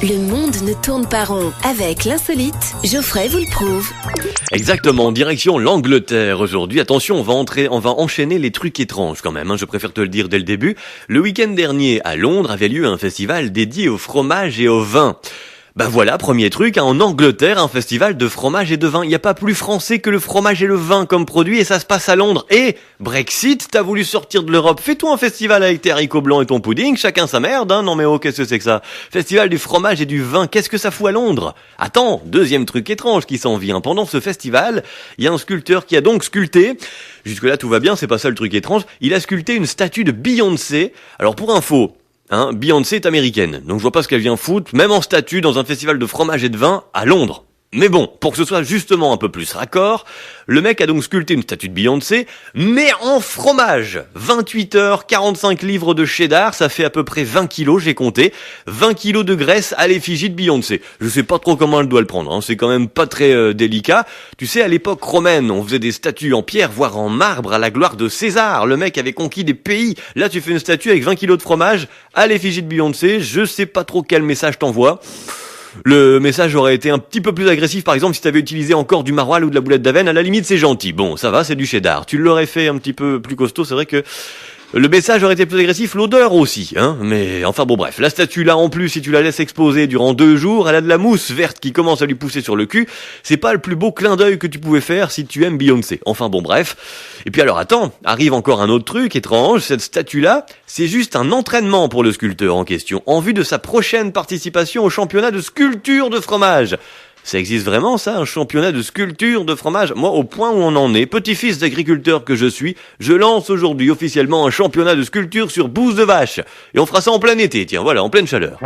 Le monde ne tourne pas rond. Avec l'insolite, Geoffrey vous le prouve. Exactement, direction l'Angleterre aujourd'hui. Attention, on va enchaîner les trucs étranges quand même, je préfère te le dire dès le début. Le week-end dernier, à Londres, avait lieu un festival dédié au fromage et au vin. Bah voilà, premier truc, en Angleterre, un festival de fromage et de vin. Il n'y a pas plus français que le fromage et le vin comme produit et ça se passe à Londres. Et Brexit, t'as voulu sortir de l'Europe, fais-toi un festival avec tes haricots blancs et ton pudding, chacun sa merde, Non mais oh, qu'est-ce que c'est que ça? Festival du fromage et du vin, qu'est-ce que ça fout à Londres? Attends, deuxième truc étrange qui s'en vient. Pendant ce festival, il y a un sculpteur qui a donc sculpté, jusque-là tout va bien, c'est pas ça le truc étrange, il a sculpté une statue de Beyoncé. Alors pour info, Beyoncé est américaine, donc je vois pas ce qu'elle vient foutre, même en statue, dans un festival de fromage et de vin, à Londres. Mais bon, pour que ce soit justement un peu plus raccord, le mec a donc sculpté une statue de Beyoncé, mais en fromage. 28 heures, 45 livres de cheddar, ça fait à peu près 20 kilos, j'ai compté. 20 kilos de graisse à l'effigie de Beyoncé. Je sais pas trop comment elle doit le prendre, c'est quand même pas très délicat. Tu sais, à l'époque romaine, on faisait des statues en pierre, voire en marbre, à la gloire de César. Le mec avait conquis des pays. Là, tu fais une statue avec 20 kilos de fromage à l'effigie de Beyoncé. Je sais pas trop quel message t'envoie. Le message aurait été un petit peu plus agressif, par exemple, si t'avais utilisé encore du maroilles ou de la boulette d'Avenne. À la limite, c'est gentil. Bon, ça va, c'est du cheddar. Tu l'aurais fait un petit peu plus costaud, c'est vrai que le message aurait été plus agressif, l'odeur aussi, Mais enfin bon bref, la statue là en plus, si tu la laisses exposer durant 2 jours, elle a de la mousse verte qui commence à lui pousser sur le cul. C'est pas le plus beau clin d'œil que tu pouvais faire si tu aimes Beyoncé. Enfin bon bref. Et puis alors attends, arrive encore un autre truc étrange, cette statue là, c'est juste un entraînement pour le sculpteur en question, en vue de sa prochaine participation au championnat de sculpture de fromage. Ça existe vraiment ça, un championnat de sculpture de fromage? Moi, au point où on en est, petit-fils d'agriculteur que je suis, je lance aujourd'hui officiellement un championnat de sculpture sur bouse de vache. Et on fera ça en plein été, tiens, voilà, en pleine chaleur.